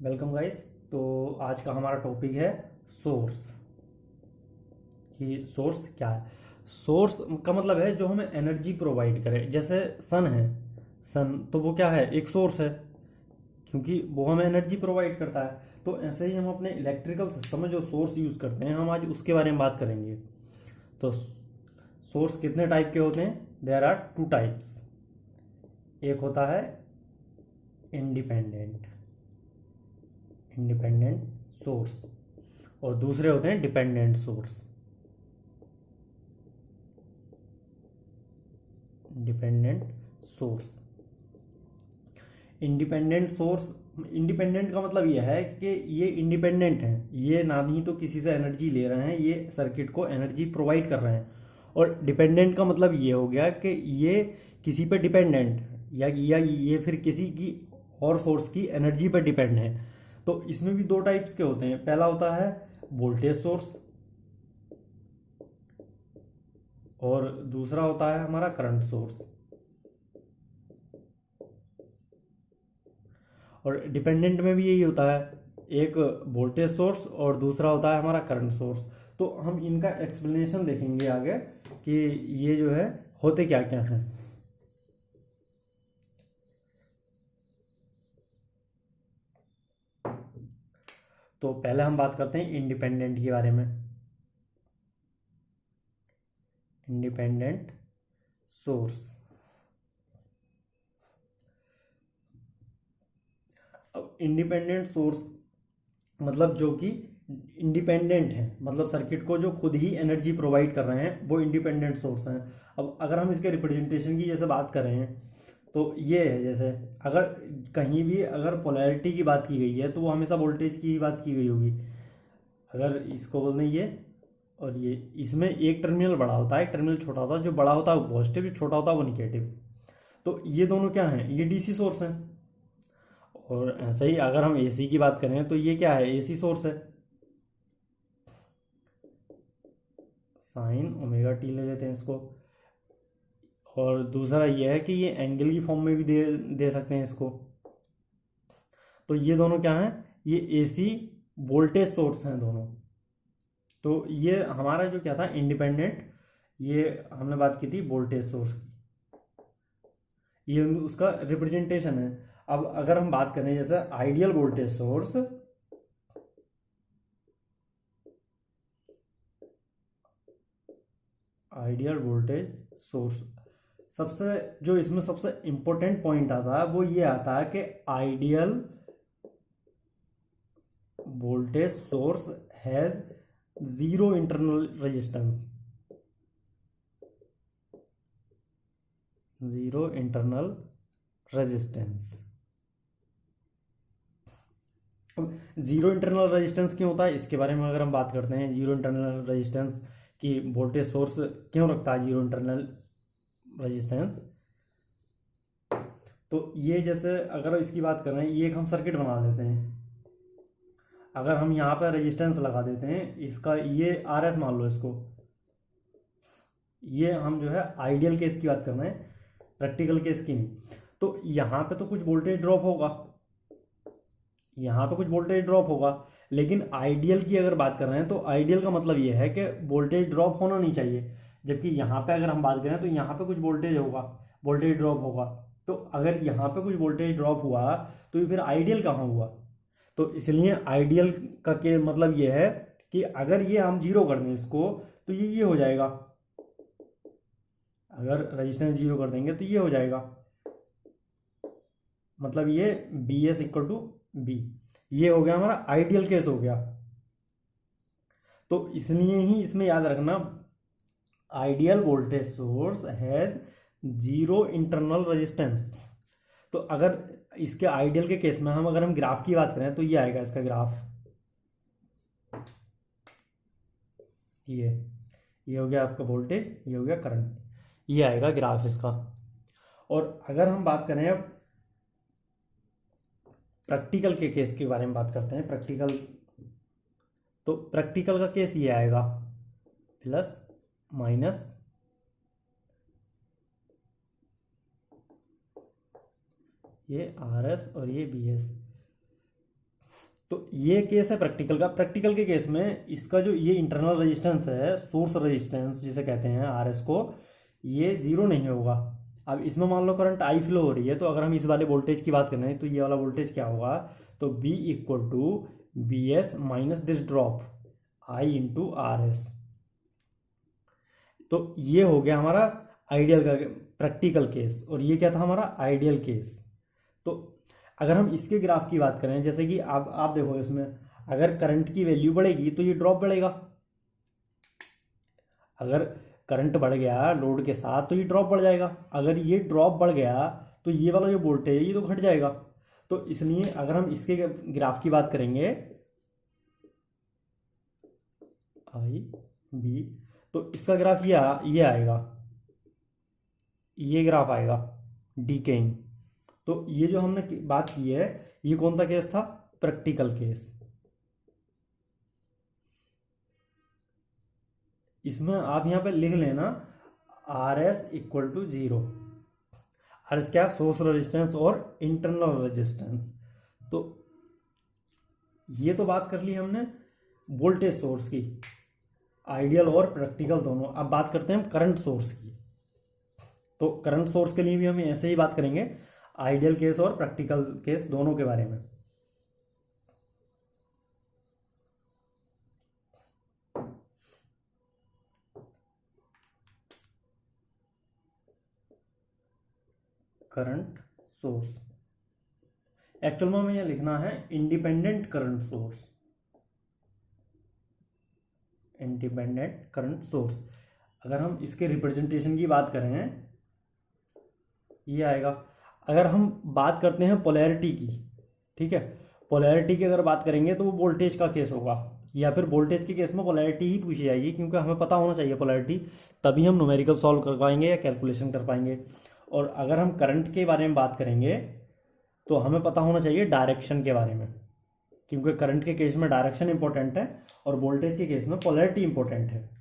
Welcome guys. तो आज का हमारा टॉपिक है सोर्स। कि सोर्स क्या है। सोर्स का मतलब है जो हमें एनर्जी प्रोवाइड करे। जैसे सन है, सन तो वो क्या है, एक सोर्स है, क्योंकि वो हमें एनर्जी प्रोवाइड करता है। तो ऐसे ही हम अपने इलेक्ट्रिकल सिस्टम में जो सोर्स यूज़ करते हैं, हम आज उसके बारे में बात करेंगे। तो सोर्स कितने टाइप के होते हैं? There are two types. एक होता है इंडिपेंडेंट इंडिपेंडेंट सोर्स, और दूसरे होते हैं dependent source. Dependent source, independent source. Independent का मतलब यह है कि ये इंडिपेंडेंट हैं, ये ना ही तो किसी से एनर्जी ले रहे हैं, ये सर्किट को एनर्जी प्रोवाइड कर रहे हैं। और डिपेंडेंट का मतलब ये हो गया कि ये किसी पे डिपेंडेंट है, या ये फिर किसी की और सोर्स की एनर्जी पर डिपेंड है। तो इसमें भी दो टाइप्स के होते हैं। पहला होता है वोल्टेज सोर्स, और दूसरा होता है हमारा करंट सोर्स। और डिपेंडेंट में भी यही होता है, एक वोल्टेज सोर्स और दूसरा होता है हमारा करंट सोर्स। तो हम इनका एक्सप्लेनेशन देखेंगे आगे कि ये जो है होते क्या क्या हैं। तो पहले हम बात करते हैं इंडिपेंडेंट के बारे में। इंडिपेंडेंट सोर्स, अब इंडिपेंडेंट सोर्स मतलब जो कि इंडिपेंडेंट है, मतलब सर्किट को जो खुद ही एनर्जी प्रोवाइड कर रहे हैं, वो इंडिपेंडेंट सोर्स हैं। अब अगर हम इसके रिप्रेजेंटेशन की जैसे बात करें, तो ये है जैसे अगर कहीं भी अगर पोलैरिटी की बात की गई है तो वो हमेशा वोल्टेज की ही बात की गई होगी। अगर इसको बोल दें ये और ये, इसमें एक टर्मिनल बड़ा होता है, एक टर्मिनल छोटा होता है। जो बड़ा होता है वो पॉजिटिव, जो छोटा होता है वो निगेटिव। तो ये दोनों क्या हैं? ये डीसी सोर्स हैं। और ऐसे ही अगर हम एसी की बात करें तो ये क्या है? एसी सोर्स है। साइन ओमेगा टी ले लेते हैं इसको। और दूसरा ये है कि ये एंगल की फॉर्म में भी दे दे सकते हैं इसको। तो ये दोनों क्या हैं? ये एसी वोल्टेज सोर्स हैं दोनों। तो ये हमारा जो क्या था, इंडिपेंडेंट, ये हमने बात की थी वोल्टेज सोर्स की, ये उसका रिप्रेजेंटेशन है। अब अगर हम बात करें जैसे ideal voltage source, ideal voltage source, सबसे जो इसमें सबसे इंपॉर्टेंट पॉइंट आता है वो ये आता है कि ideal voltage source has zero internal resistance. Zero internal resistance. अब जीरो इंटरनल रेजिस्टेंस क्यों होता है, इसके बारे में अगर हम बात करते हैं, जीरो इंटरनल रेजिस्टेंस की वोल्टेज सोर्स क्यों रखता है जीरो इंटरनल रेजिस्टेंस। तो ये जैसे अगर इसकी बात कर रहे हैं, ये एक हम सर्किट बना लेते हैं। अगर हम यहाँ पर रेजिस्टेंस लगा देते हैं, इसका ये आर एस मान लो इसको, ये हम जो है आइडियल केस की बात कर रहे हैं, प्रैक्टिकल केस की नहीं। तो यहाँ पे तो कुछ वोल्टेज ड्रॉप होगा, यहाँ पे कुछ वोल्टेज ड्रॉप होगा। लेकिन आइडियल की अगर बात कर रहे हैं तो आइडियल का मतलब ये है कि वोल्टेज ड्रॉप होना नहीं चाहिए। जबकि यहाँ पे अगर हम बात करें तो यहाँ पे कुछ वोल्टेज होगा, वोल्टेज ड्रॉप होगा। तो अगर यहाँ पे कुछ वोल्टेज ड्रॉप हुआ तो ये फिर आइडियल कहाँ हुआ? तो इसलिए आइडियल का के मतलब ये है कि अगर ये हम जीरो कर दें इसको, तो ये हो जाएगा। अगर रजिस्टेंस जीरो कर देंगे तो ये हो जाएगा, मतलब ये B S equal to B. ये हो गया हमारा आइडियल केस हो गया। तो इसलिए ही इसमें याद रखना, ideal voltage source has zero internal resistance. तो अगर इसके आइडियल के केस में हम अगर हम ग्राफ की बात करें तो ये आएगा इसका ग्राफ। ये हो गया आपका वोल्टेज, ये हो गया करंट, ये आएगा ग्राफ इसका। और अगर हम बात करें अब प्रैक्टिकल के केस के बारे में बात करते हैं, प्रैक्टिकल, तो प्रैक्टिकल का केस ये आएगा, प्लस माइनस ये आर एस और ये बी एस। तो ये केस है प्रैक्टिकल का। प्रैक्टिकल के केस में इसका जो ये इंटरनल रेजिस्टेंस है, सोर्स रेजिस्टेंस जिसे कहते हैं आरएस को, ये जीरो नहीं होगा। अब इसमें मान लो करंट आई फ्लो हो रही है, तो अगर हम इस वाले वोल्टेज की बात करें तो ये वाला वोल्टेज क्या होगा, तो B equal to B S minus this drop I into R S. तो ये हो गया हमारा आइडियल का प्रैक्टिकल केस, और ये क्या था हमारा आइडियल केस। तो अगर हम इसके ग्राफ की बात करें, जैसे कि आप देखो इसमें अगर करंट की वैल्यू बढ़ेगी तो ये ड्रॉप बढ़ेगा, अगर करंट बढ़ गया लोड के साथ तो ये ड्रॉप बढ़ जाएगा, अगर ये ड्रॉप बढ़ गया तो ये वाला जो वोल्टेज है ये तो घट जाएगा। तो इसलिए अगर हम इसके ग्राफ की बात करेंगे आई बी, तो इसका ग्राफ ये आएगा, ये ग्राफ आएगा डीकेइंग। तो ये जो हमने बात की है ये कौन सा केस था, प्रैक्टिकल केस। इसमें आप यहां पे लिख लेना R S equal to zero. R S क्या, सोर्स रेजिस्टेंस और इंटरनल रेजिस्टेंस। तो ये तो बात कर ली हमने वोल्टेज सोर्स की, आइडियल और प्रैक्टिकल दोनों। अब बात करते हैं हम करंट सोर्स की। तो करंट सोर्स के लिए भी हम ऐसे ही बात करेंगे, आइडियल केस और प्रैक्टिकल केस दोनों के बारे में। करंट सोर्स एक्चुअल में हमें यह लिखना है independent current source, independent current source. अगर हम इसके रिप्रेजेंटेशन की बात करें ये आएगा। अगर हम बात करते हैं पोलैरिटी की, ठीक है, पोलैरिटी की अगर बात करेंगे तो वो वोल्टेज का केस होगा, या फिर वोल्टेज के केस में पोलैरिटी ही पूछी जाएगी, क्योंकि हमें पता होना चाहिए पोलैरिटी, तभी हम न्यूमेरिकल सॉल्व कर पाएंगे या कैलकुलेशन कर पाएंगे। और अगर हम करंट के बारे में बात करेंगे तो हमें पता होना चाहिए डायरेक्शन के बारे में, क्योंकि करंट के केस में डायरेक्शन इंपॉर्टेंट है और वोल्टेज के केस में पोलैरिटी इंपॉर्टेंट है।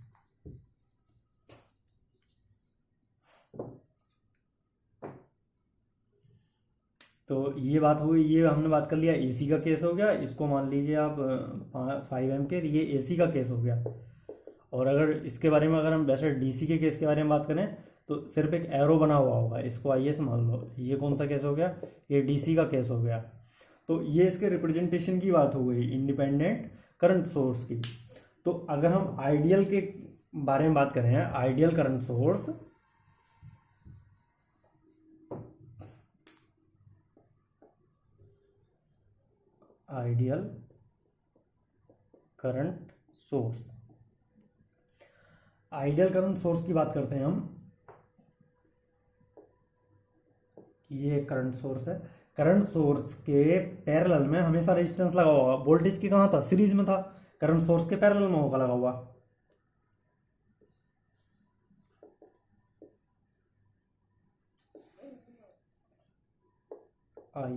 तो ये बात हो गई, ये हमने बात कर लिया एसी का केस हो गया। इसको मान लीजिए आप 5 एम्पीयर, ये एसी का केस हो गया। और अगर इसके बारे में अगर हम वैसे डीसी के केस के बारे में बात करें तो सिर्फ एक एरो बना हुआ होगा, इसको आइए से मान लो, ये कौन सा केस हो गया, ये डीसी का केस हो गया। तो ये इसके रिप्रेजेंटेशन की बात हो गई इंडिपेंडेंट करंट सोर्स की। तो अगर हम आइडियल के बारे में बात करें, ideal current source, ideal current source, ideal current source की बात करते हैं हम। ये करंट सोर्स है, करंट सोर्स के पैरेलल में हमेशा रेजिस्टेंस लगा हुआ। वोल्टेज की कहाँ था, सीरीज में था, करंट सोर्स के पैरेलल में होगा लगा हुआ।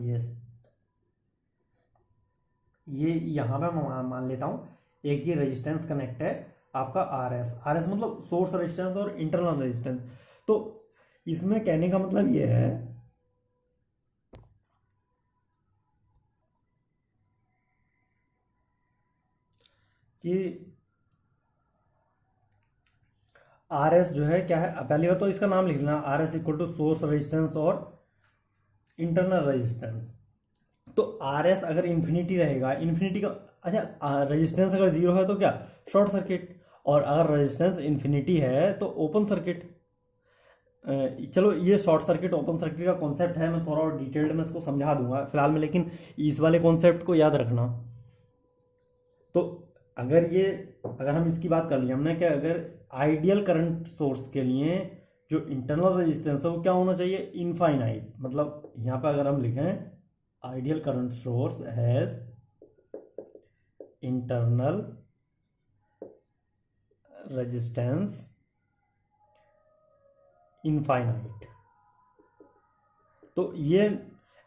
यस, ये यहां पे मैं मान लेता हूं एक ही रेजिस्टेंस कनेक्ट है आपका आर एस। आर एस मतलब सोर्स रेजिस्टेंस और इंटरनल रेजिस्टेंस। तो इसमें कहने का मतलब ये है कि आर एस जो है क्या है, पहली बात तो इसका नाम लिख लेना, R S equal to source resistance और इंटरनल रेजिस्टेंस। तो आर एस अगर इन्फिनिटी रहेगा, इन्फिनिटी का अच्छा रेजिस्टेंस अगर जीरो है तो क्या, शॉर्ट सर्किट, और अगर रेजिस्टेंस इन्फिनिटी है तो ओपन सर्किट। चलो ये शॉर्ट सर्किट ओपन सर्किट का कॉन्सेप्ट है, मैं थोड़ा और डिटेल्ड में इसको समझा दूंगा फिलहाल में, लेकिन इस वाले कॉन्सेप्ट को याद रखना। तो अगर हम इसकी बात कर लिए हमने, क्या अगर आइडियल करंट सोर्स के लिए जो इंटरनल रेजिस्टेंस है वो क्या होना चाहिए, इनफाइनाइट। मतलब यहाँ पे अगर हम लिखें ideal current source has internal resistance infinite. तो ये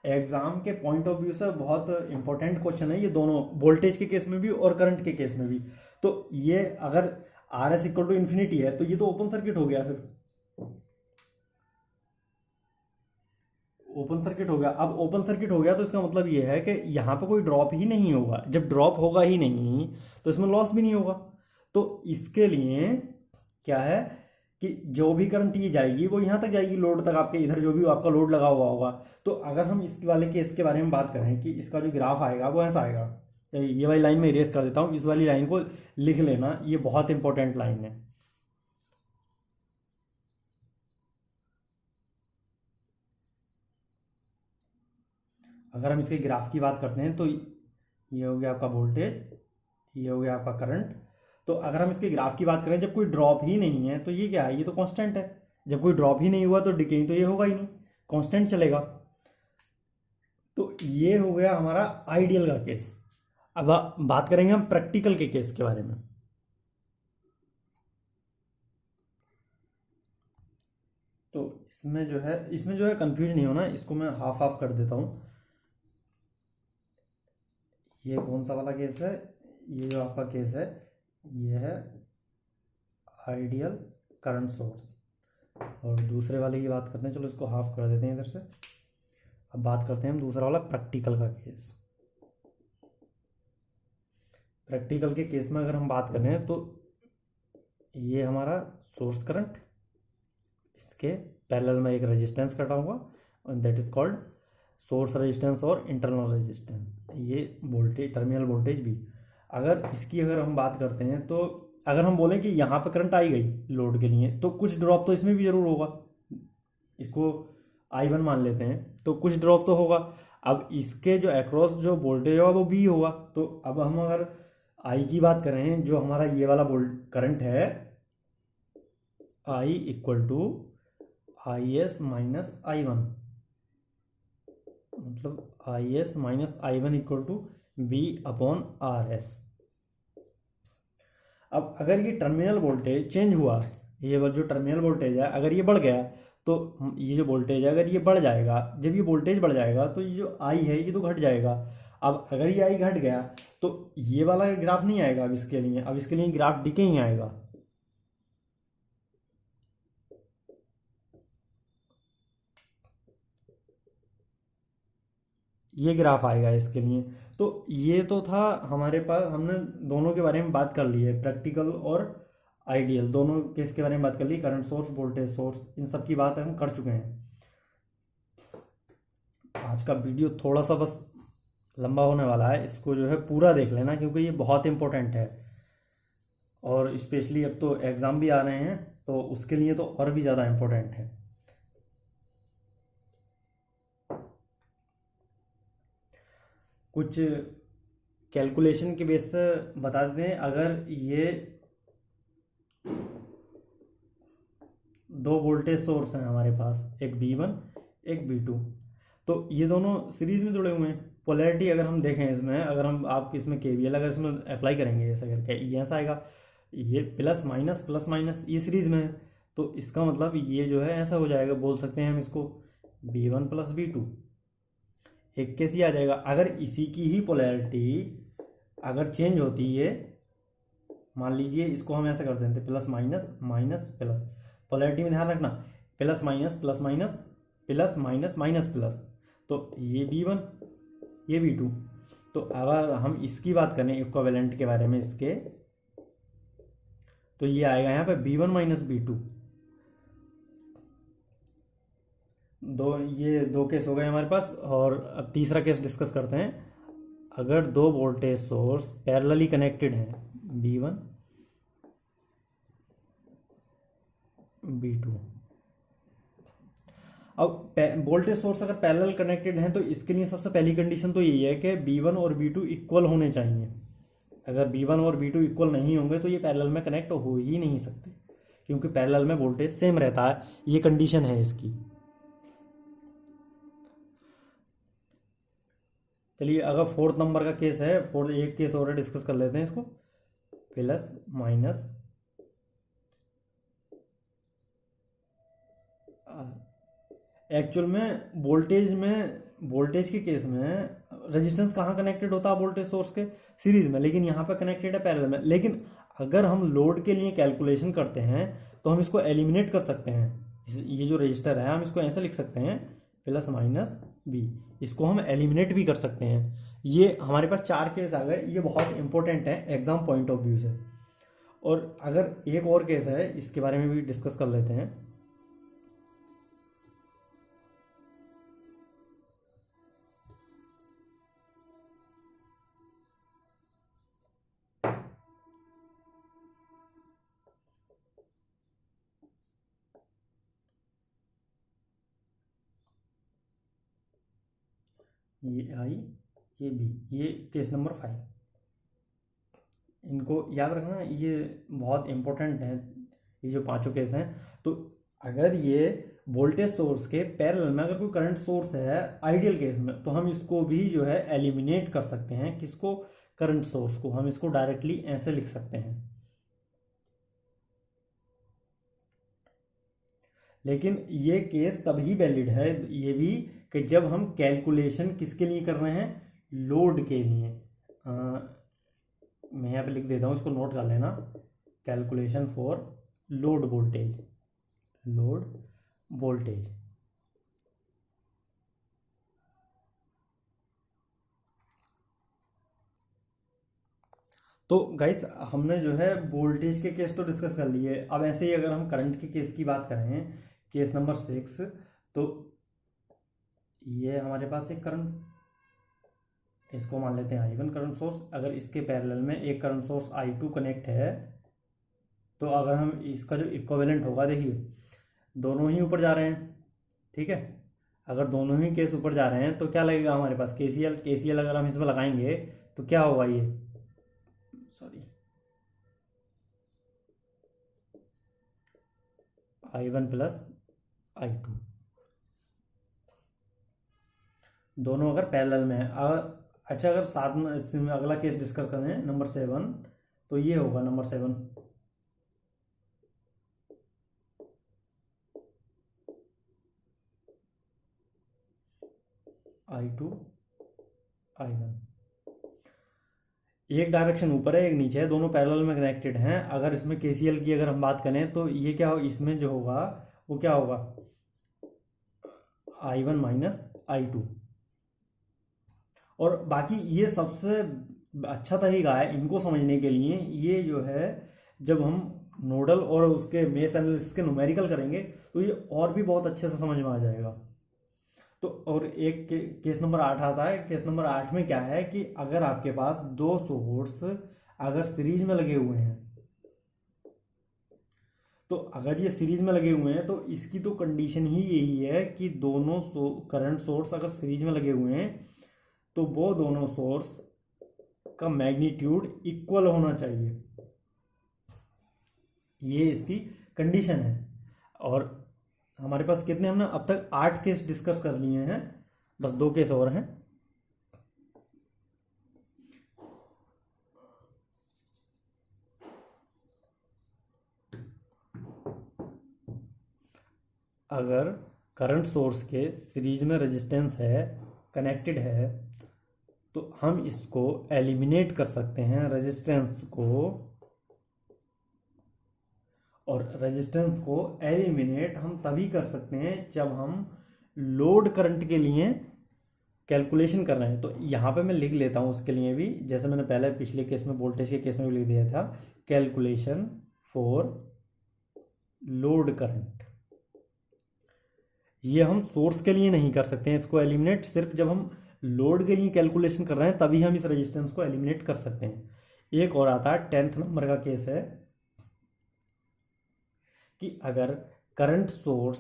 एग्जाम के पॉइंट ऑफ व्यू से बहुत इंपॉर्टेंट क्वेश्चन है, ये दोनों वोल्टेज के केस में भी और करंट के केस में भी। तो ये अगर R S equal to infinity है तो ये तो ओपन सर्किट हो गया, फिर ओपन सर्किट हो गया। अब ओपन सर्किट हो गया तो इसका मतलब ये है कि यहाँ पे कोई ड्रॉप ही नहीं होगा। जब ड्रॉप होगा ही नहीं तो इसमें लॉस भी नहीं होगा। तो इसके लिए क्या है कि जो भी करंट ये जाएगी वो यहाँ तक जाएगी, लोड तक, आपके इधर जो भी आपका लोड लगा हुआ होगा। तो अगर हम इस वाले केस के बारे में बात करें कि इसका जो ग्राफ आएगा वो ऐसा आएगा, ये वाली लाइन में इरेज कर देता हूँ, इस वाली लाइन को लिख लेना, ये बहुत इंपॉर्टेंट लाइन है। अगर हम इसके ग्राफ की बात करते हैं तो ये हो गया आपका वोल्टेज, ये हो गया आपका करंट। तो अगर हम इसके ग्राफ की बात करें, जब कोई ड्रॉप ही नहीं है तो ये क्या है, ये तो कांस्टेंट है। जब कोई ड्रॉप ही नहीं हुआ तो डिकेइंग तो ये होगा ही नहीं, कांस्टेंट चलेगा। तो ये हो गया हमारा आइडियल का केस। अब बात करेंगे हम प्रैक्टिकल के केस के बारे में। तो इसमें जो है कंफ्यूज नहीं होना, इसको मैं हाफ हाफ कर देता हूँ। ये कौन सा वाला केस है, ये जो आपका केस है ये है आइडियल करंट सोर्स। और दूसरे वाले की बात करते हैं, चलो इसको हाफ कर देते हैं इधर से। अब बात करते हैं हम दूसरा वाला प्रैक्टिकल का केस। प्रैक्टिकल के केस में अगर हम बात कर रहे हैं तो ये हमारा सोर्स करंट, इसके पैरेलल में एक रेजिस्टेंस कटा हुआ, that is called source resistance और इंटरनल रेजिस्टेंस। ये वोल्टेज, टर्मिनल वोल्टेज भी। अगर हम बात करते हैं तो अगर हम बोलें कि यहाँ पे करंट आई गई लोड के लिए, तो कुछ ड्रॉप तो इसमें भी जरूर होगा। इसको I1 मान लेते हैं, तो कुछ ड्रॉप तो होगा। अब इसके जो अक्रॉस जो वोल्टेज होगा वो भी होगा। तो अब हम अगर I की बात करें, जो हमारा ये वाला करंट है, I equal to IS minus I1, मतलब IS minus I1 equal to V upon RS। अब अगर ये टर्मिनल वोल्टेज चेंज हुआ, ये जो टर्मिनल वोल्टेज है अगर ये बढ़ गया, तो ये जो वोल्टेज है अगर ये बढ़ जाएगा, जब ये वोल्टेज बढ़ जाएगा तो ये जो I है ये तो घट जाएगा। अब अगर ये I घट गया तो ये वाला ग्राफ नहीं आएगा अब इसके लिए, अब इसके लिए ग्राफ डिकेइंग आएगा। ये ग्राफ आएगा इसके लिए। तो ये तो था हमारे पास, हमने दोनों के बारे में बात कर ली है, प्रैक्टिकल और आइडियल, दोनों केस के बारे में बात कर ली। करंट सोर्स, वोल्टेज सोर्स, इन सब की बात हम कर चुके हैं। आज का वीडियो थोड़ा सा बस लंबा होने वाला है, इसको जो है पूरा देख लेना क्योंकि ये बहुत इंपॉर्टेंट है। और स्पेशली अब तो एग्ज़ाम भी आ रहे हैं तो उसके लिए तो और भी ज़्यादा इम्पोर्टेंट है। कुछ कैलकुलेशन के बेस से बता देते हैं। अगर ये दो वोल्टेज सोर्स हैं हमारे पास, एक V1 एक V2, तो ये दोनों सीरीज में जुड़े हुए हैं। पोलैरिटी अगर हम देखें इसमें, अगर हम आप इसमें KVL अगर इसमें अप्लाई करेंगे ऐसा करके, ये ऐसा आएगा, ये प्लस माइनस ये सीरीज में है। तो इसका मतलब ये जो है ऐसा हो जाएगा, बोल सकते हैं हम इसको V1 प्लस V2। एक केस ही आ जाएगा। अगर इसी की ही पोलैरिटी अगर चेंज होती है, मान लीजिए इसको हम ऐसा कर देते plus minus minus plus, polarity में ध्यान रखना, plus minus plus minus plus minus minus plus, तो ये V1 ये V2। तो अगर हम इसकी बात करें इक्विवेलेंट के बारे में इसके, तो ये आएगा यहाँ पे V1 माइनस V2। ये दो केस हो गए हमारे पास। और अब तीसरा केस डिस्कस करते हैं। अगर दो वोल्टेज सोर्स पैरेलली कनेक्टेड हैं, V1 V2। अब वोल्टेज सोर्स अगर पैरेलल कनेक्टेड हैं तो इसके लिए सबसे पहली कंडीशन तो यही है कि V1 और V2 इक्वल होने चाहिए। अगर V1 और V2 इक्वल नहीं होंगे तो ये पैरेलल में कनेक्ट हो ही नहीं सकते, क्योंकि पैरेलल में वोल्टेज सेम रहता है। ये कंडीशन है इसकी। चलिए अगर फोर्थ नंबर का केस है, एक केस और डिस्कस कर लेते हैं इसको। प्लस माइनस एक्चुअल में वोल्टेज के केस में रेजिस्टेंस कहाँ कनेक्टेड होता है वोल्टेज सोर्स के, सीरीज में, लेकिन यहाँ पे कनेक्टेड है पैरेलल में। लेकिन अगर हम लोड के लिए कैलकुलेशन करते हैं तो हम इसको एलिमिनेट कर सकते हैं। ये जो रजिस्टर है हम इसको ऐसे लिख सकते हैं प्लस माइनस बी, इसको हम एलिमिनेट भी कर सकते हैं। ये हमारे पास 4 केस आ गए, ये बहुत इंपॉर्टेंट है एग्जाम पॉइंट ऑफ व्यू से। और अगर एक और केस है, इसके बारे में भी डिस्कस कर लेते हैं। ये आई, ये बी, ये केस नंबर 5। इनको याद रखना, ये बहुत इंपॉर्टेंट है, ये जो पांचों केस हैं। तो अगर ये वोल्टेज सोर्स के पैरेलल में अगर कोई करंट सोर्स है आइडियल केस में, तो हम इसको भी जो है एलिमिनेट कर सकते हैं। किसको? करंट सोर्स को। हम इसको डायरेक्टली ऐसे लिख सकते हैं। लेकिन ये केस तभी वैलिड है ये भी, कि जब हम कैलकुलेशन किसके लिए कर रहे हैं? लोड के लिए। मैं यहाँ पे लिख देता हूँ, इसको नोट कर लेना। Calculation for load voltage, load voltage. तो गाइस, हमने जो है वोल्टेज के केस तो डिस्कस कर लिए। अब ऐसे ही अगर हम करंट के केस की बात करें, केस नंबर 6, तो ये हमारे पास एक करंट, इसको मान लेते हैं I1 करंट सोर्स। अगर इसके पैरेलल में एक करंट सोर्स I2 कनेक्ट है, तो अगर हम इसका जो इक्विवेलेंट होगा, देखिए दोनों ही ऊपर जा रहे हैं, ठीक है। अगर दोनों ही केस ऊपर जा रहे हैं तो क्या लगेगा हमारे पास? केसीएल अगर हम इसमें लगाएंगे तो क्या होगा? ये सॉरी, I1 प्लस I2, दोनों अगर पैरेलल में है। अच्छा, अगर साथ में इसमें अगला केस डिस्कस करें नंबर 7, तो ये होगा नंबर 7, I2 I1। एक डायरेक्शन ऊपर है, एक नीचे है, दोनों पैरेलल में कनेक्टेड हैं। अगर इसमें केसीएल की अगर हम बात करें, तो ये क्या हो, इसमें जो होगा वो क्या होगा? I1 minus I2। और बाकी ये सबसे अच्छा तरीका है इनको समझने के लिए, ये जो है जब हम नोडल और उसके मेश एनालिसिस के न्यूमेरिकल करेंगे, तो ये और भी बहुत अच्छे से समझ में आ जाएगा। तो और एक केस नंबर 8 आता है। केस नंबर 8 में क्या है कि अगर आपके पास दो सोर्स अगर सीरीज में लगे हुए हैं, तो अगर ये सीरीज में लगे हुए हैं तो इसकी तो कंडीशन ही यही है कि दोनों करंट सोर्स अगर सीरीज में लगे हुए हैं, तो वो दोनों सोर्स का मैग्नीट्यूड इक्वल होना चाहिए। ये इसकी कंडीशन है। और हमारे पास कितने, हमने अब तक 8 केस डिस्कस कर लिए हैं, बस 2 केस और हैं। अगर करंट सोर्स के सीरीज में रेजिस्टेंस है, कनेक्टेड है, तो हम इसको एलिमिनेट कर सकते हैं रेजिस्टेंस को। और रेजिस्टेंस को एलिमिनेट हम तभी कर सकते हैं जब हम लोड करंट के लिए कैलकुलेशन कर रहे हैं। तो यहाँ पे मैं लिख लेता हूँ उसके लिए भी, जैसे मैंने पहले पिछले केस में वोल्टेज के केस में भी लिख दिया था, कैलकुलेशन फॉर लोड करंट। ये हम सोर्स के लिए नहीं कर सकते हैं इसको एलिमिनेट, सिर्फ जब हम लोड के लिए कैलकुलेशन कर रहे हैं तभी हम इस रेजिस्टेंस को एलिमिनेट कर सकते हैं। एक और आता है 10th नंबर का केस है कि अगर करंट सोर्स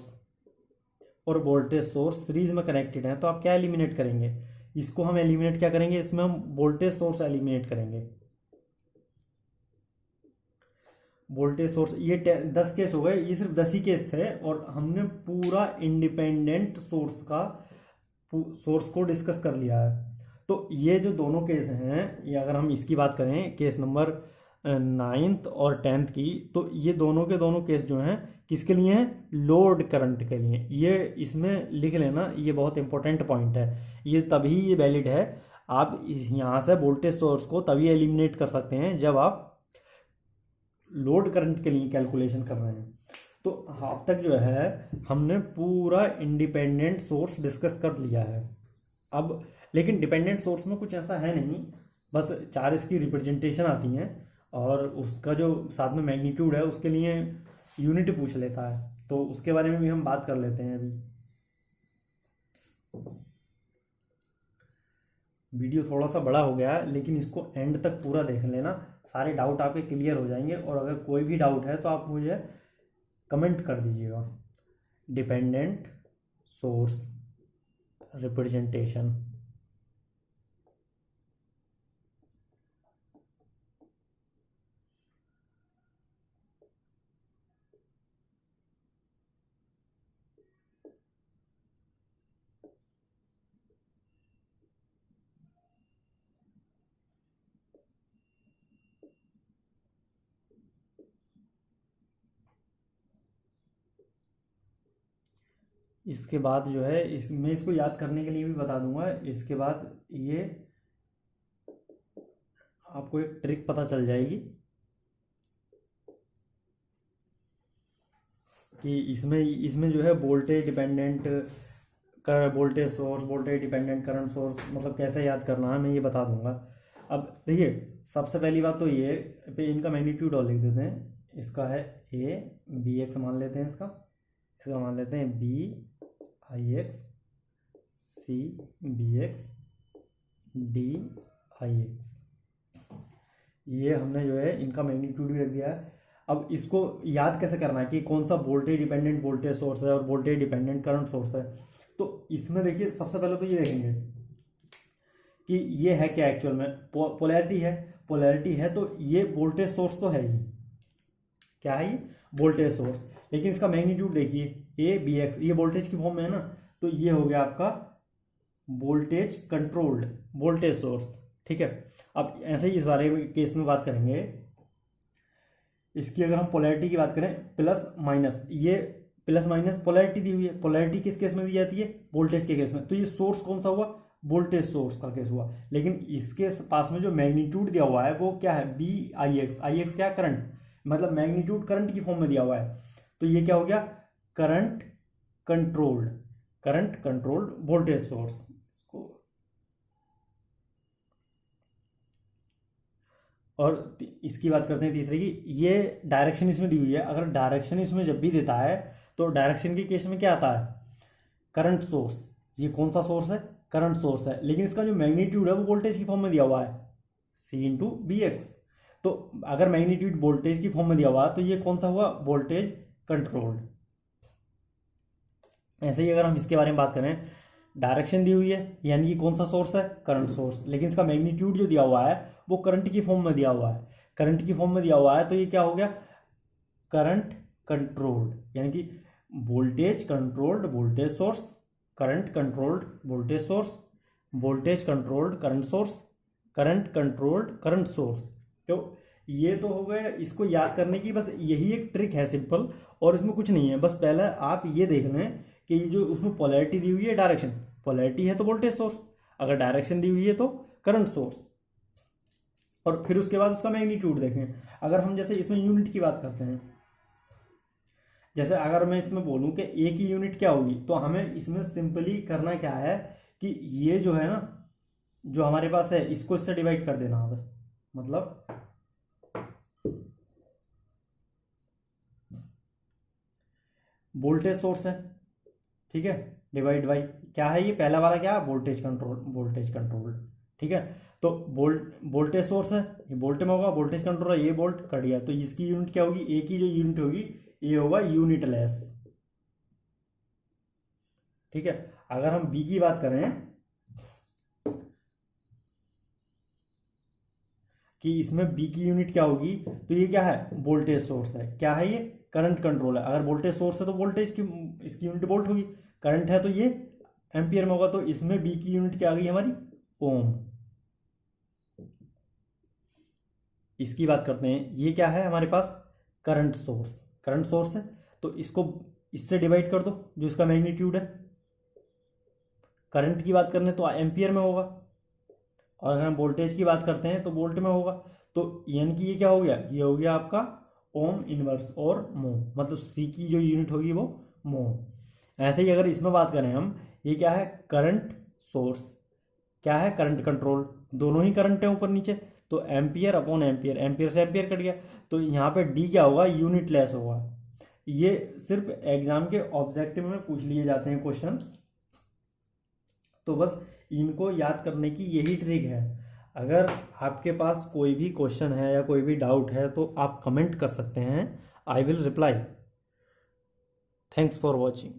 और वोल्टेज सोर्स सीरीज में कनेक्टेड है, तो आप क्या एलिमिनेट करेंगे? इसको हम एलिमिनेट क्या करेंगे? इसमें हम वोल्टेज सोर्स एलिमिनेट करेंगे। वोल्टेज सोर्स, ये 10 केस हो गए, ये सिर्फ 10 ही केस थे, और हमने पूरा इंडिपेंडेंट सोर्स को डिस्कस कर लिया है। तो ये जो दोनों केस हैं, ये अगर हम इसकी बात करें केस नंबर 9th और 10th की, तो ये दोनों के दोनों केस जो हैं किसके लिए हैं? लोड करंट के लिए। ये इसमें लिख लेना, ये बहुत इंपॉर्टेंट पॉइंट है। ये तभी ये वैलिड है। आप यहाँ से वोल्टेज सोर्स को तभी एलिमिनेट कर सकते हैं जब आप लोड करंट के लिए कैलकुलेशन कर रहे हैं। तो अब तक जो है हमने पूरा इंडिपेंडेंट सोर्स डिस्कस कर लिया है। अब लेकिन डिपेंडेंट सोर्स में कुछ ऐसा है नहीं, बस 4 इसकी रिप्रेजेंटेशन आती हैं और उसका जो साथ में मैग्नीट्यूड है उसके लिए यूनिट पूछ लेता है, तो उसके बारे में भी हम बात कर लेते हैं अभी। वीडियो थोड़ा सा बड़ा हो गया है, लेकिन इसको एंड तक पूरा देख लेना, सारे डाउट आपके क्लियर हो जाएंगे। और अगर कोई भी डाउट है तो आप मुझे कमेंट कर दीजिएगा। Dependent source representation. इसके बाद जो है मैं इसको याद करने के लिए भी बता दूंगा। इसके बाद ये आपको एक ट्रिक पता चल जाएगी कि इसमें इसमें जो है वोल्टेज डिपेंडेंट कर voltage source, voltage dependent current source मतलब कैसे याद करना है मैं ये बता दूंगा। अब देखिए, सबसे पहली बात तो ये पे इनका मैग्नीट्यूड और लिख देते हैं। इसका है ए बी एक्स मान लेते हैं, इसका मान लेते हैं B I X, C B X, D I X. ये हमने जो है इनका मैग्नीट्यूड भी रख दिया है। अब इसको याद कैसे करना है कि कौन सा वोल्टेज डिपेंडेंट वोल्टेज सोर्स है और वोल्टेज डिपेंडेंट करंट सोर्स है। तो इसमें देखिए, सबसे पहले तो ये देखेंगे कि ये है क्या एक्चुअल में, पोलैरिटी है। पोलैरिटी है तो ये वोल्टेज सोर्स तो है ही, क्या है ये वोल्टेज सोर्स। लेकिन इसका मैग्नीट्यूड देखिए ए बी एक्स, ये वोल्टेज की फॉर्म में है ना, तो ये हो गया आपका वोल्टेज कंट्रोल्ड वोल्टेज सोर्स। ठीक है, अब ऐसे ही इस बारे में केस में बात करेंगे। इसकी अगर हम पोलैरिटी की बात करें प्लस माइनस, ये प्लस माइनस पोलैरिटी दी हुई है। पोलैरिटी किस केस में दी जाती है, वोल्टेज के केस में। तो ये सोर्स कौन सा हुआ, वोल्टेज सोर्स का केस हुआ। लेकिन इसके पास में जो मैग्नीट्यूड दिया हुआ है वो क्या है, B I X. I X क्या है, करंट, मतलब मैग्नीट्यूड करंट की फॉर्म में दिया हुआ है। तो ये क्या हो गया, करंट कंट्रोल्ड वोल्टेज सोर्स। और इसकी बात करते हैं तीसरे की, ये डायरेक्शन इसमें दी हुई है। अगर डायरेक्शन इसमें जब भी देता है तो डायरेक्शन के केस में क्या आता है, करंट सोर्स। ये कौन सा सोर्स है, करंट सोर्स है। लेकिन इसका जो मैग्नीट्यूड है वो वोल्टेज की फॉर्म में दिया हुआ है, सी इंटू बी एक्स। तो अगर मैग्नीट्यूड वोल्टेज की फॉर्म में दिया हुआ है तो ये कौन सा हुआ, वोल्टेज कंट्रोल्ड। ऐसे ही अगर हम इसके बारे में बात करें, डायरेक्शन दी हुई है यानी कि कौन सा सोर्स है, करंट सोर्स। लेकिन इसका मैग्नीट्यूड जो दिया हुआ है वो करंट की फॉर्म में दिया हुआ है, करंट की फॉर्म में दिया हुआ है। तो ये क्या हो गया, करंट कंट्रोल्ड, यानी कि voltage controlled voltage source, current controlled voltage source, voltage controlled current source, current controlled current source. तो ये तो हो गए इसको याद करने की, बस यही एक ट्रिक है सिंपल, और इसमें कुछ नहीं है। बस पहले आप ये देख लें कि ये जो उसमें पोलैरिटी दी हुई है, डायरेक्शन, पोलैरिटी है तो वोल्टेज सोर्स, अगर डायरेक्शन दी हुई है तो करंट सोर्स। और फिर उसके बाद उसका मैग्नीट्यूड देखें। अगर हम जैसे इसमें यूनिट की बात करते हैं, जैसे अगर मैं इसमें बोलूं कि ए की यूनिट क्या होगी, तो हमें इसमें सिंपली करना क्या है कि ये जो है ना, जो हमारे पास है इसको इससे डिवाइड कर देना बस। मतलब वोल्टेज सोर्स है, ठीक है, डिवाइड बाई क्या है, ये पहला वाला क्या है, वोल्टेज कंट्रोल। ठीक है, तो वोल्टेज सोर्स है, ये वोल्ट में होगा, वोल्टेज कंट्रोल है, ये वोल्ट कट गया। तो इसकी यूनिट क्या होगी, ए की जो यूनिट होगी ये होगा यूनिट लेस। ठीक है, अगर हम बी की बात करें कि इसमें बी की यूनिट क्या होगी, तो ये क्या है, वोल्टेज सोर्स है। क्या है ये, करंट कंट्रोल है। अगर वोल्टेज सोर्स है तो वोल्टेज की इसकी यूनिट वोल्ट होगी, करंट है तो ये एम्पियर में होगा। तो इसमें बी की यूनिट क्या आ गई हमारी, ओम। इसकी बात करते हैं, ये क्या है हमारे पास, करंट सोर्स है। तो इसको इससे डिवाइड कर दो जो इसका मैग्नीट्यूड है। करंट की बात करने तो एम्पियर में होगा, और अगर हम वोल्टेज की बात करते हैं तो वोल्ट में होगा। तो यानी कि ये क्या हो गया, ये हो गया आपका ओम इनवर्स और मो, मतलब सी की जो यूनिट होगी वो मो। ऐसे ही अगर इसमें बात करें हम, ये क्या है, करंट सोर्स, क्या है, करंट कंट्रोल, दोनों ही करंट है ऊपर नीचे, तो एम्पियर अपॉन एम्पियर, एम्पियर से एम्पियर कट गया, तो यहाँ पे डी क्या होगा, यूनिट लेस होगा। ये सिर्फ एग्जाम के ऑब्जेक्टिव में पूछ लिए जाते हैं क्वेश्चन, तो बस इनको याद करने की यही ट्रिक है। अगर आपके पास कोई भी क्वेश्चन है या कोई भी डाउट है तो आप कमेंट कर सकते हैं, I will reply. Thanks for watching.